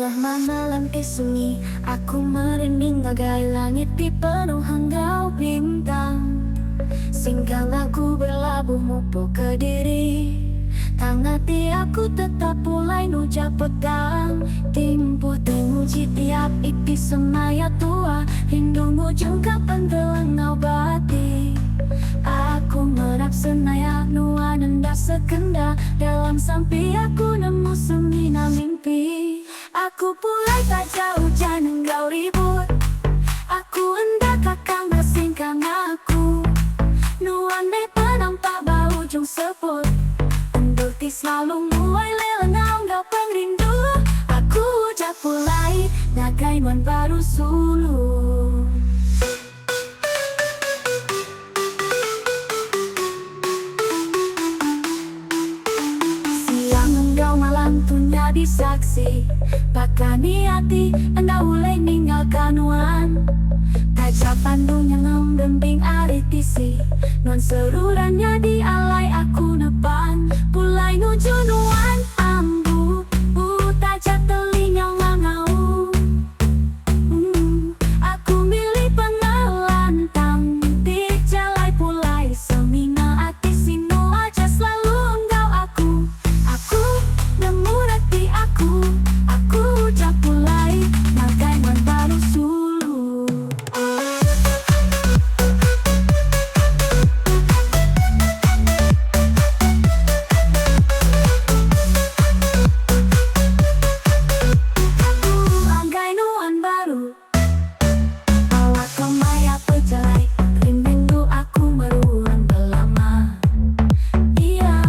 Setelah malam sunyi, aku merinding bagai langit dipenuh hanggau bintang. Singgang aku berlabuh mupo ke diri, tangati aku tetap mulai nuja petang. Timpuh temuji tiap ipi semaya tua, rindumu jengkap pendelengau bati. Aku merap senaya nua nenda sekenda, dalam sampi aku nemu semina mimpi. Aku pulai tak jauh jangan engkau ribut, aku hendak kakang bersingkang aku. Nuan me penampak bau ujung seput, endurti selalu mulai lelengau engkau pengrindu. Aku udah pulai nagai nuan baru sulu. Malam pun jadi saksi, pakani hati anda ulai ninggalkan nuan. Tajap pandung yang ngembembing ari tisi, nuan serurannya di alai aku nepan. Pulai nuju nuan ambu, tajap telinga ngangau. Aku milih pengelan tang, di jalai pulai semina hati sinu aja selalu enggau aku. Aku nemu rati aku udah pulai nagai nuan baru sulu. Nagai nuan baru, awak kemaya pejalai, rindu aku meruang belama. Iya,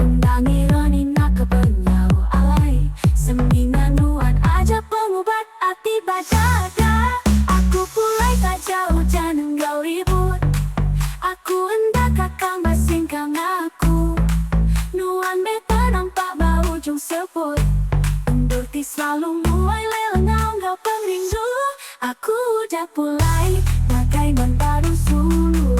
undangi roni nak kepenyau alai, semina nuan aja pengobat hati bajada. Aku pulai tak jauh jangan engkau ribut, aku hendak kakang bersingkang aku. Nuan beta nampak bau ujung seput, endurti selalu mulai lelengau engkau pengrindu. Aku udah pulai nagai nuan baru sulu.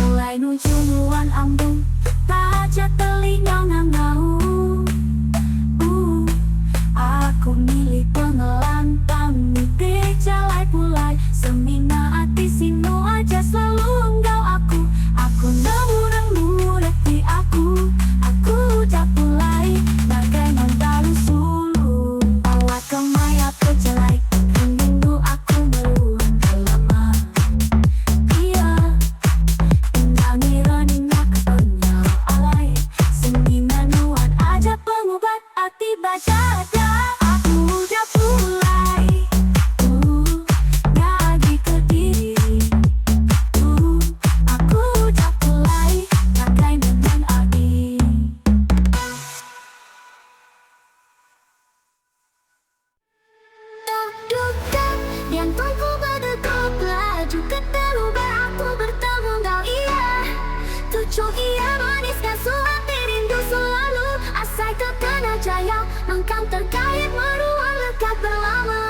Mulai nuju nuan ambung, tajak telinga ngangau. Aku milih pengelantang, di jalai pulai semina hati sinu aja selalu enggau aku. Aku nemu reti aku udah pulai nagai nuan baru sulu. Awak kemaya pejalai, rindu aku meruang lama. Iya, undangi roni nak kepenyau alai, semina nuan aja pengobat hati bajada. Aku udah pulai ngagi ke diri, aku udah pulai nagai nuan adi. Tak duga yang tuanku berdegup, laju ketemu aku bertemu kau. Iya, tujuh iya maniskan suami rindu selalu, asai terkena jaya engkau terkait meruang lekat berlama.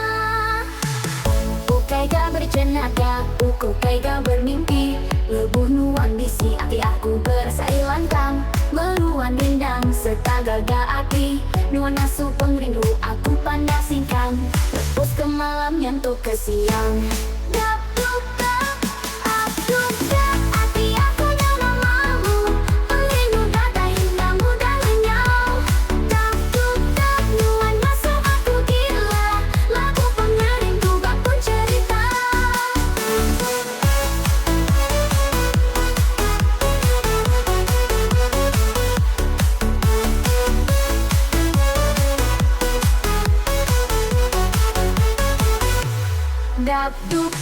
Bukai gak berjenaga, bukai gak bermimpi, lebuh nuan bisi hati aku berasa ilantang. Meruan rindang serta gaga api, nuan asuh pengrindu aku pandai singkang. Lepus ke malam nyentuh ke siang. Dap duk dap, abduk dap, hati aku yang namamu, pengrindu kata indahmu dan lenyau. Dap duk dap, nuan masuk aku gila, lagu pengerindu bak pun cerita. Dap duk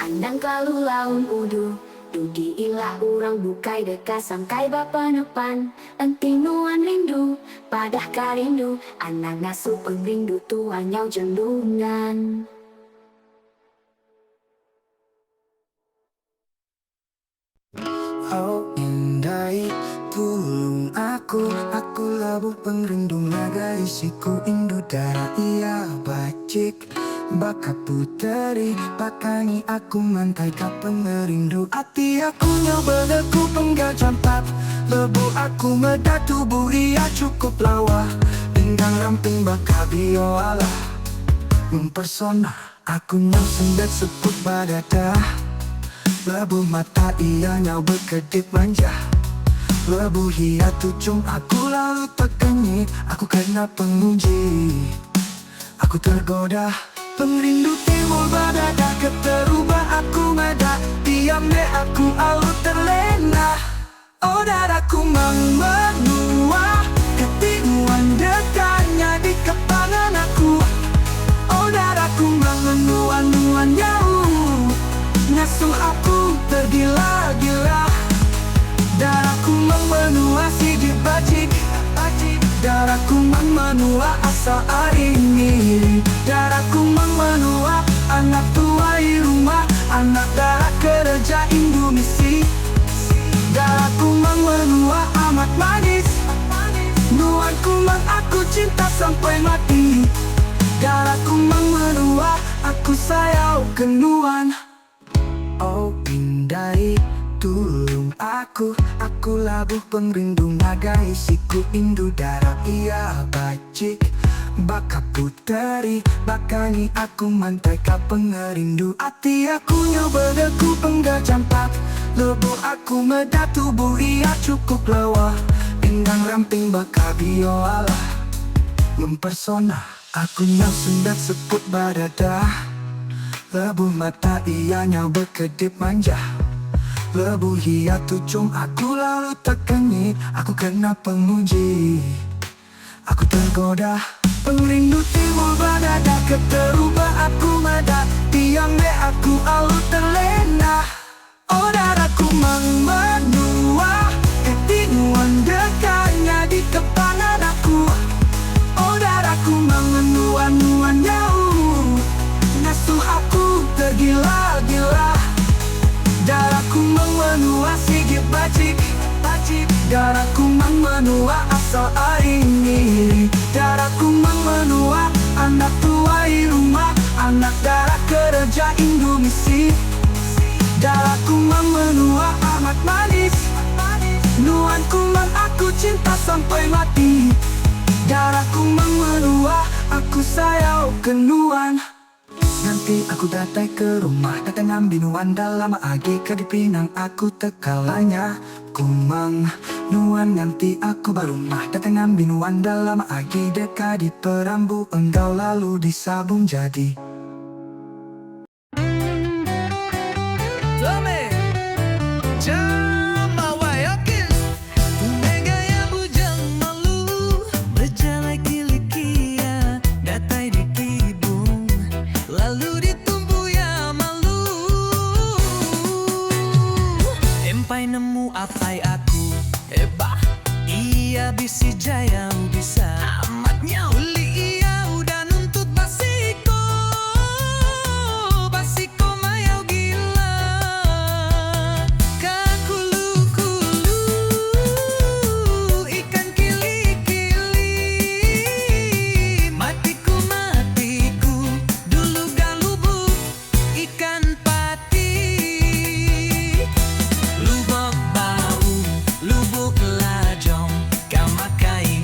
Andang kalau laun udu Dudi ilah urang bukai dekat sampai bapa nepan. Enting nuan rindu padah karindu. Anak ngasuh pengrindu tuan nyau jendungan. Oh indai tulung aku labuh pengrindu naga isiku indu darah iya bacik. Baka puteri pakani aku mantai ka pengerindu. Ati aku nyoba leku penggal campat. Lebu aku medat tubuh ia cukup lawa. Pinggang ramping baka bioala mempersona. Aku nyau sendat seput badada. Lebu mata ia nyau berkedip manja. Lebu hia tucung aku lalu terkenyit. Aku kena penguji, aku tergoda. Pengrindu timur badada keterubah aku medak. Diam deh aku alu terlena. Oh dadaku mang menua. Ketinguan dekatnya di kepangan aku. Oh dadaku mang menua-nuan jauh. Ngasuh aku tergila-gila. Darahku mang menua sidik bacik. Darahku mang menua asal ini. Darahku mang menua anak tuai rumah. Anak darah kerja Indomisi. Darahku mang menua amat manis. Nuanku mang aku cinta sampai mati. Darahku mang menua aku sayang kenuan. Oh indai tulung aku labuh pengrindu naga isiku indu darah iya bacik. Baka puteri bakani aku mantai ka pengerindu. Ati aku nyoba deku penggal campak. Lebu aku medat tubuh ia cukup lawa. Pinggang ramping baka bioala mempersona. Aku nyau sendat seput badada. Lebu mata ia nyau berkedip manja. Lebu hia tucung aku lalu terkenyit. Aku kena penguji, aku tergoda. Pengrindu timur badada keterubah aku medak. Diam deh aku alu terlena. Oh dadaku mang menua. Ketinguan dekatnya di kepangan aku. Oh dadaku mang menua-nuan jauh. Ngasuh aku tergila-gila. Darahku mang menua sigit bacik. Darahku mang menua asal ini. Darahku mang menua anak tuai rumah. Anak darah kerja Indomisi. Darahku mang menua amat manis. Nuanku mang aku cinta sampai mati. Darahku mang menua aku sayang kenuan. Nanti aku datang ke rumah, datang ambil nuan dalam agi ke di Pinang aku tekalanya. Kumang nuan nanti aku baru mah datang ambil nuan dalam agi deka di perambu engkau lalu disabung jadi. Nemu apai aku hebah ia bisi jaya bisa amatnya uli ia udah nuntut basiko mayau gila kakulu-kulu ikan kili-kili matiku dulu galubuk ikan pati. Lubuk lajong, kau makai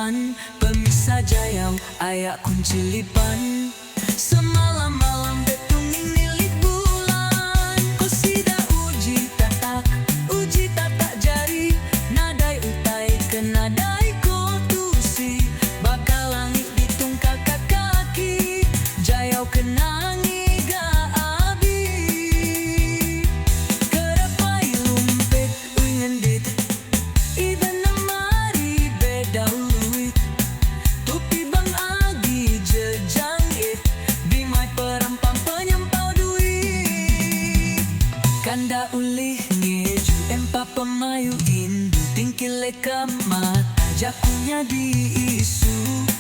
cilipan, pemisah jayau ayak kuncilipan. Semalam malam betungin nilik bulan, kosida uji tatak jari, nadai utai ke nadai kotusi, bakal langit ditung kakak kaki, jayau kenangi ga abi. Kerapai lumpet uingendit, iban namari bedauluit, tupi bang agi jejangit, bimai perampang penyempau duit. Kanda ulih ngeju empa pemayu indu tingkil leka mata, jakunya diisu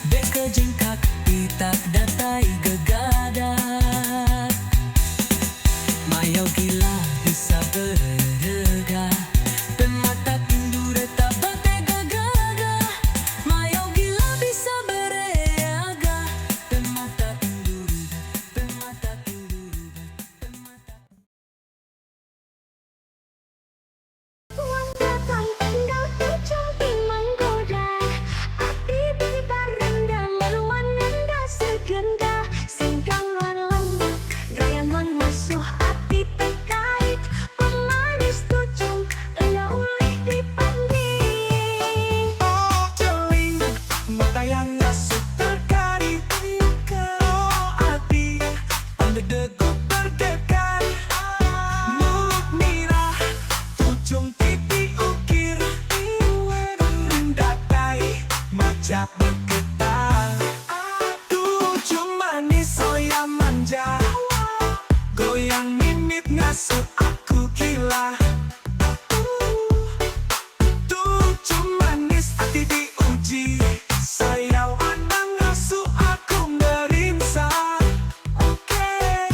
beke jengkak pitak datai gegadat. Mayau gila bisa berega, pemata indu reta bate gagaga. Mayau gila bisa bereaga, pemata indu pemata. Uang datang tinggal terjadi menggoda, api bibar rendah meluan nenda segenda, singkalan lembut gaya mengasuh hati terkait, pemanis tucung ela ulih dipanding. Oh celing, mata yang ngasuh terkari, oh hati, pandai degup berdekat, mulut mirah, ujung pipi ukir, mendatai, majak bergetar. Tujuh manis soya manja, goyang mimit ngasuh aku gila. Tujuh manis hati diuji, sayang anak ngasuh aku merimsa. Oke,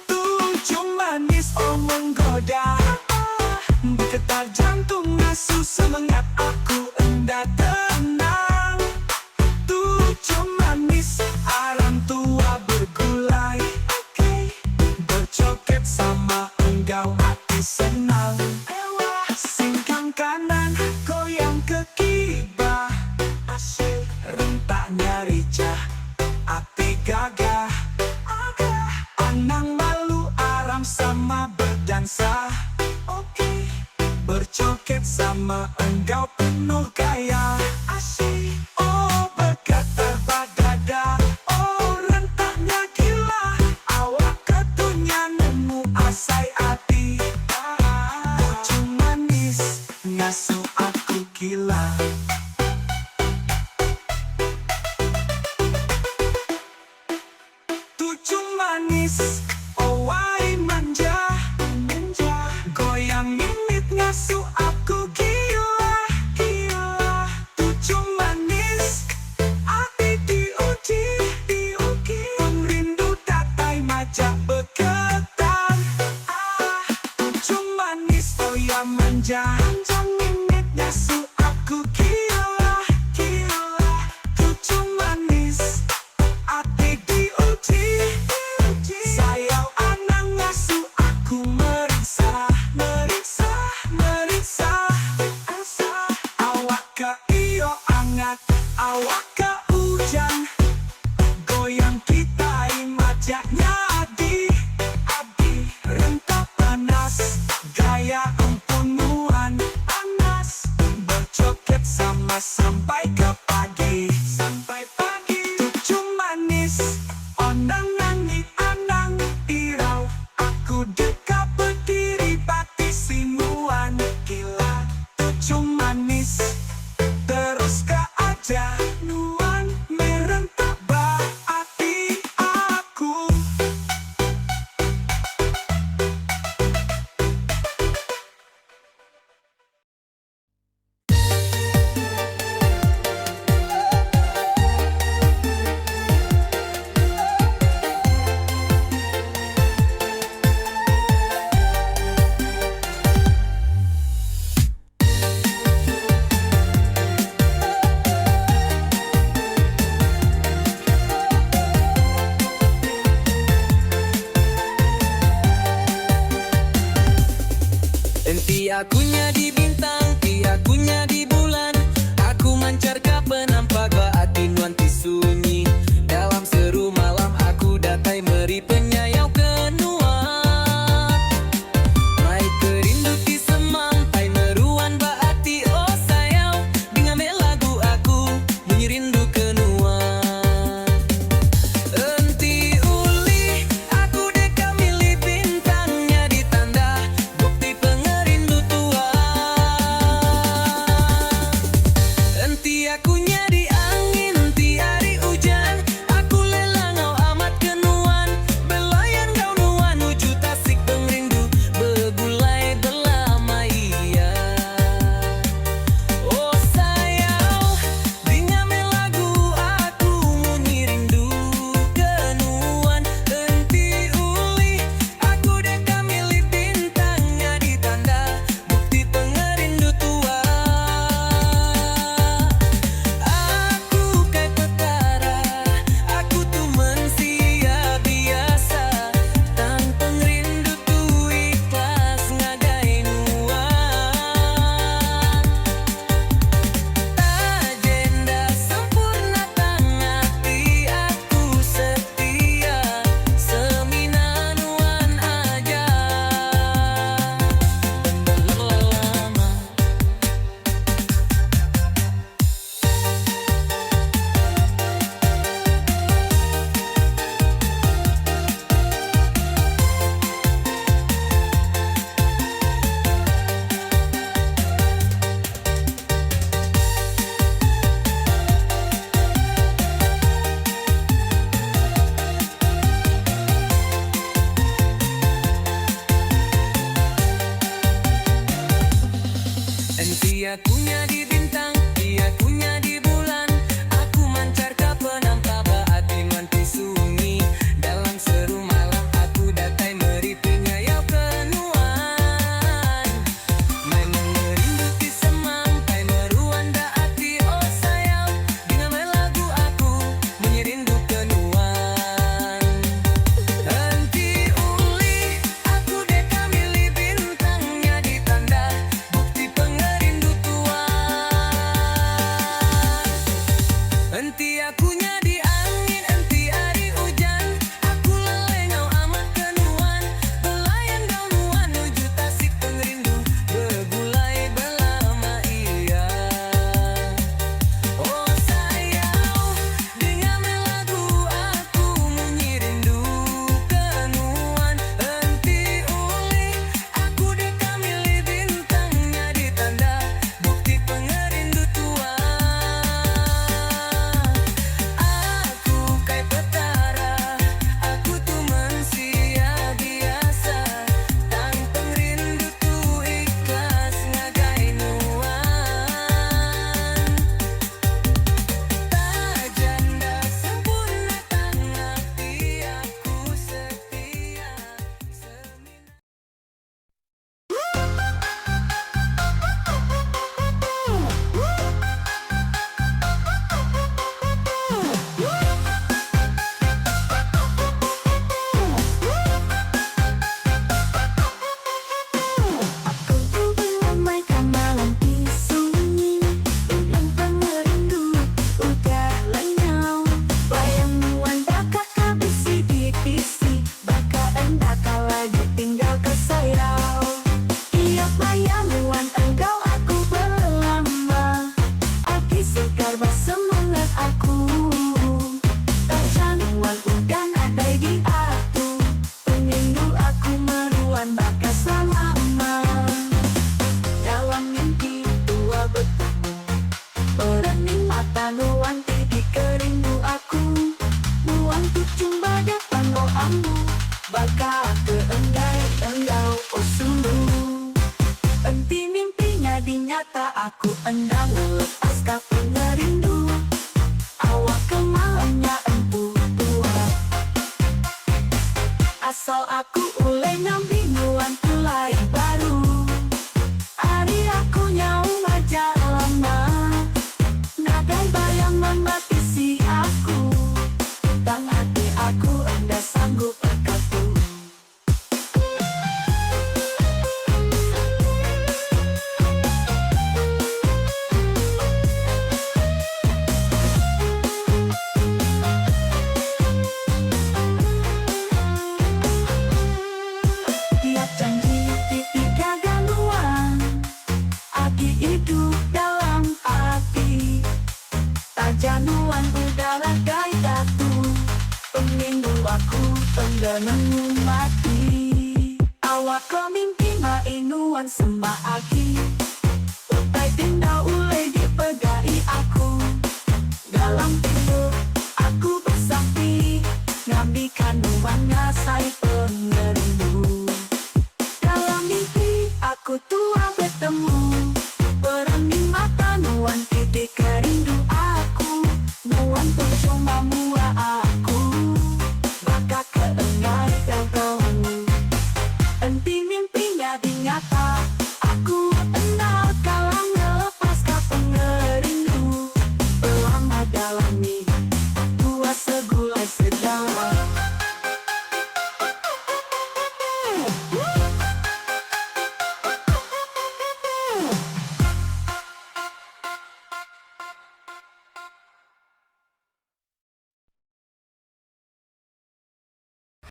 tujuh manis oh menggoda, bergetar jantung ngasuh semangat aku hendak tenang. Tujuh manis alam tua bergulai, bercoket sama enggau hati senang. Singkang kanan goyang ke kibah, asyik rentaknya ricah, api gagah. Anang malu aram sama berdansa, oke, bercoket sama enggau penuh gaya. Asyik, oh bergetar badada, oh rentaknya gila, awak ketunya nemu asai hati. Tujuh manis ngasuh aku gila. Tujuh manis, oh wai manja, goyang mimit ngasuh aku gila, gila. Tujuh manis, hati diuji, rindu datai majak bergetar. Tujuh manis, oh ya manja, mimit ngasuh aku gila, gila. Tujuh manis, hati diuji, sayang anak ngasuh aku meriksa, awak ke iyo angat, awak ke hujan, goyang kita majaknya adi, rentak panas, gaya empunuan panas, bercoket sama sampai ke pagi, tujuh manis, onang nangis anang irau, aku dekat berdiri bati sinuan gila. Tujuh manis, terus ke aja nuan merentak bah hati aku. Akunya di bintang, akunya di bulan, aku mancar ke sunyi. Dalam seru malam aku datai meri penyayau kenuan. Mai kerindu ti semampai meruan baati oh sayau. Dengan lagu aku bunyi rindu kenuan. Enti uli aku deka milih bintangnya di tanda bukti pengerindu tua. Enti akunya di angin, enti hari hujan. Aku lelangau amat kenuan. Belayan kau nuan wujud asik pengrindu begulai belama iya. Oh sayau, dengan lagu aku munyi rindu kenuan. Enti uli aku deka milih bintangnya di tanda bukti pengerindu tua. Aku kai petara, aku tu manusia biasa. Tang pengrindu tu ikhlas ngagai nuan. Agenda sempurna tang hati aku setia. Semina nuan aja lama. Enti akunya di bintang, dia akunya di bulan. Aku mancar ke penampa baati manti sunyi. Dalam seru malam aku datai meri penyayau kenuan. Main mengerindu ti semampai meruan daati oh sayau. Dengan lagu aku munyi rindu kenuan. Enti uli aku deka milih bintangnya di tanda bukti pengerindu tua. Enti akunya di angin, enti hari hujan. Aku lelengau amat kenuan. Belayan kau nuan wujud asik pengerindu begulai belama iya. Oh sayau, dengan lagu aku munyi rindu kenuan. Enti uli aku deka milih bintangnya di tanda bukti pengerindu tua. Aku kai petara, aku tu manusia biasa. Tang pengrindu tu ikhlas ngagai nuan. Tak janda sempurna tang hati aku setia. Semina Aku meramaikan malam di sunyi. Ulang pengerindu udah lenyau. Bayang nuan bakal kabisi divisi. Bakal endakal lagi tinggal kesayau. Iya bayang nuan engkau aku berlama. Aki segar semangat aku. Terjanuan udah ada di aku. Pengrindu aku meruan bakal selama. Dalam mimpi tua bertemu. Berening mata nuan tidik kerindu aku. Nuan tu cumba depan lo ambu. Bakal ke engau oh sungguh. Enti mimpinya dinyata aku endang melepaskan pengerindu. Awak kemalamnya empu tua. Asal aku ulai ngambil nuan mulai baru. Hari aku nyau aja lama. Nagai bayang membatisi aku. Tang hati aku enda sanggup berkatu. nemu mati. Awak ko mimpi mainuan semaaki. Utai tinda ulai dipegai aku. Dalam tidur aku bersakti, ngambikan nuan ngasai pengerindu. Dalam mimpi aku tua bertemu, berani mata nuan titik kerindu aku. Nuan pun cuma mua aku, maka keengai kamu. Enti mimpinya di nyata, aku enal kalang ngelepas ka pengerindu. Selama dalam mimpi, tua segulai sedang.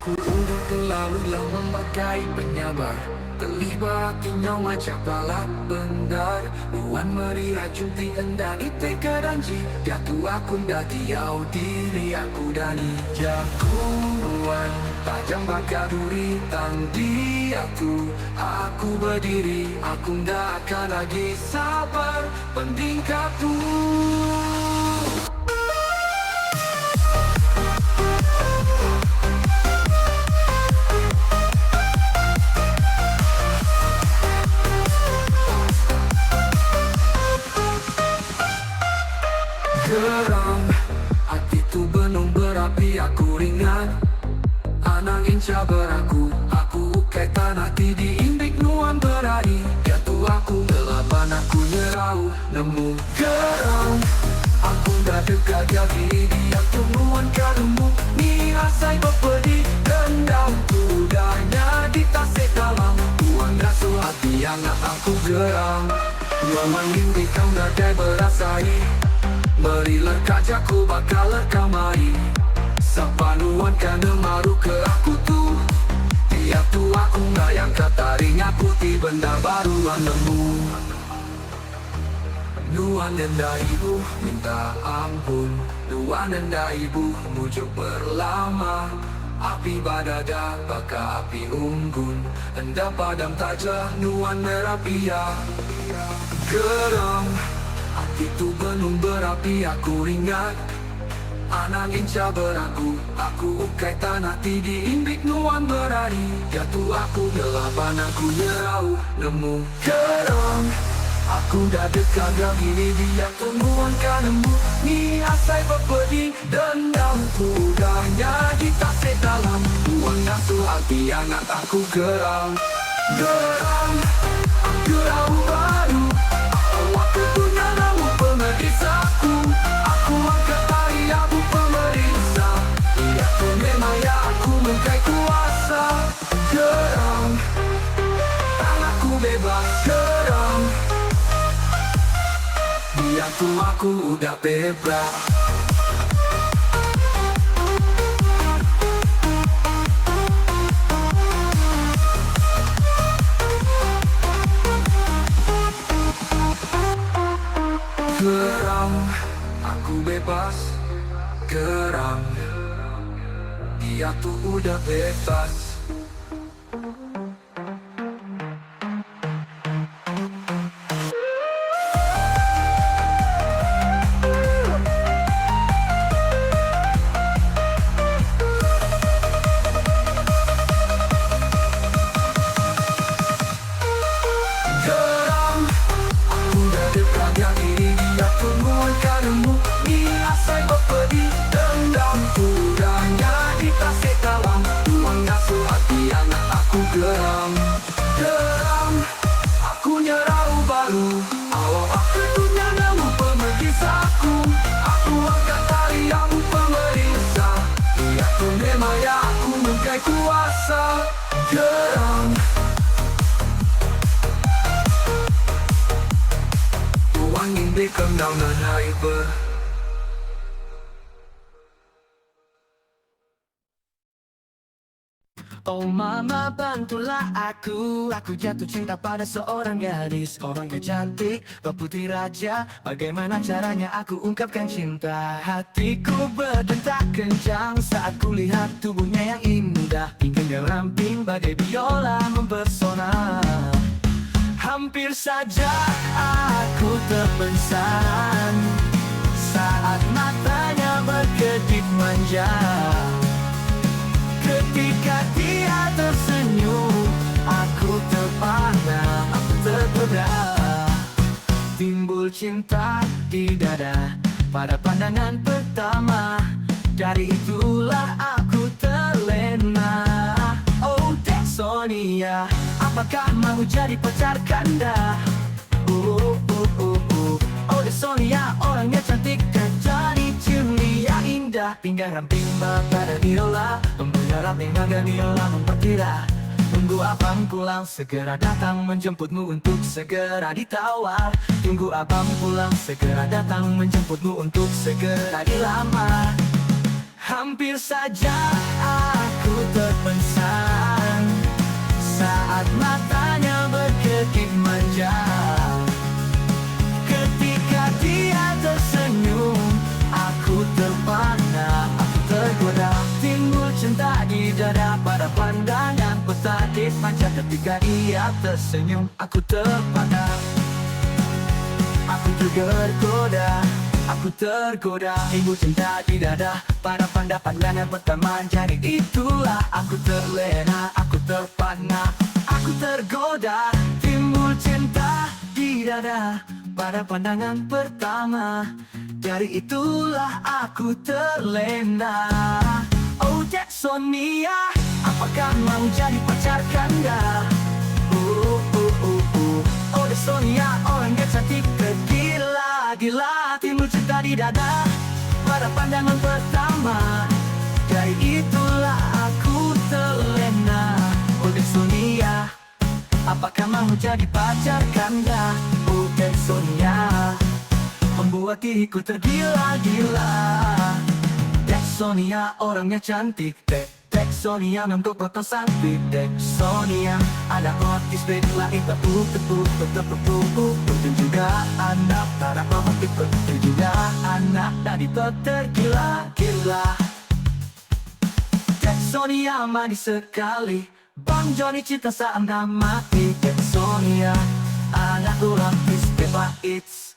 Ku udah terlalu lama memakai penyabar, terlibat kinyau macam balap bendar. Nuan meri racun ti endan ite kedanji, jatuh aku dah tiau diri aku dani. Jakuan tajam bakar duri tandi aku berdiri, aku ndak akan lagi sabar pendingkap tu. Geram, hati tu benung berapi, aku ringan anangin cabar aku ukai tanah ti diimbik nuan berari. Jatuh aku ngelaban aku nyerau nemu. Geram, aku dah dekat jadi dia tungguan karumu. Ni asai berpedi dendam kudanya di tasik dalam. Tuan rasa hati anak aku geram. Nuan mimpi kau nadai berasai, berilah kajaku bakal kamai. Sapa nuan kana maru ke aku tu, tiap tu aku nggak yang kataring aku ti benda baru nemu. Nuan nenda ibu minta ampun, nuan nenda ibu mujuk berlama. Api badada baka api unggun, enda padam tajah nuan merapia. Geram, hati tu benung berapi, aku ringat anangin cabar aku ukai tanah ti diimbik nuan berari. Jatuh aku gelapan aku nyerau nemu. Geram, aku dah dekat gini dia tungguan kanemu. Ni asai berpedi dendam kudanya di tasik dalam. Tuan ngasuh hati anak aku geram. Geram, geram baru. Waktu punya namu pemerisaku, aku angkat tari aku pemeriksa. Ia pun memang ya aku mengkai kuasa. Geram, tanganku bebas. Geram, dia tuh aku udah bebas. Geram, aku bebas. Geram, dia tuh udah bebas. Geram, aku udah dekat yang ini dia tungguan kanemu. Ni asai berpedi dendam kudanya di tasik dalam. Tuan ngasuh hati anak aku geram. Geram, aku nyerau baru. Awal aku punya namu pemeriksaku, aku angkat tari aku pemeriksa. Ia pun memang ya aku mengkai kuasa. Geram, tuan ingin kembang dan haiber. Oh my Mama bantulah aku jatuh cinta pada seorang gadis. Orangnya cantik, berputih raja. Bagaimana caranya aku ungkapkan cinta? Hatiku berdetak kencang saat ku lihat tubuhnya yang indah. Pinggangnya ramping bagai biola mempesona. Hampir saja aku terpesan saat matanya berkedip manja. Ketika dia tersenyum, aku terpana, aku tergoda. Timbul cinta di dada pada pandangan pertama. Dari itulah aku terlena. Oh Dexonia, apakah mau jadi pacar kanda? Oh Dexonia, orangnya cantik dan jadi ciri yang indah. Pinggang ramping pada biola, mempunyai ramping agak biola memperkira. Tunggu abang pulang, segera datang menjemputmu untuk segera ditawar. Tunggu abang pulang, segera datang menjemputmu untuk segera dilamar. Hampir saja aku terpesan saat matanya berkedip manja. Ketika dia tersenyum, aku terpana, aku tergoda. Timbul cinta di dada pada pandangan petadis manja. Ketika dia tersenyum, aku terpana, aku tergoda. Aku tergoda, timbul cinta di dada pada pandangan pertama. Jadi itulah aku terlena, aku terpana, aku tergoda. Timbul cinta di dada pada pandangan pertama. Dari itulah aku terlena. Oh Dexonia, apakah mau jadi pacar kanda? Oh Dexonia, orangnya cantik tergila-gila. Timbul cinta di dada pada pandangan pertama. Dari itulah aku terlena. Oh Dexonia, apakah mau jadi pacar kanda? Oh Dexonia, membuat diriku tergila-gila. Dexonia, orangnya cantik. Dexonia, untuk foto cantik. Dexonia, ada otis beda itu tepuk dan juga anak para pemetik dan juga anak dari tergila-gila. Dexonia manis sekali, Bang Johnny cinta saat mati. Dexonia, anak ulang bis beba it's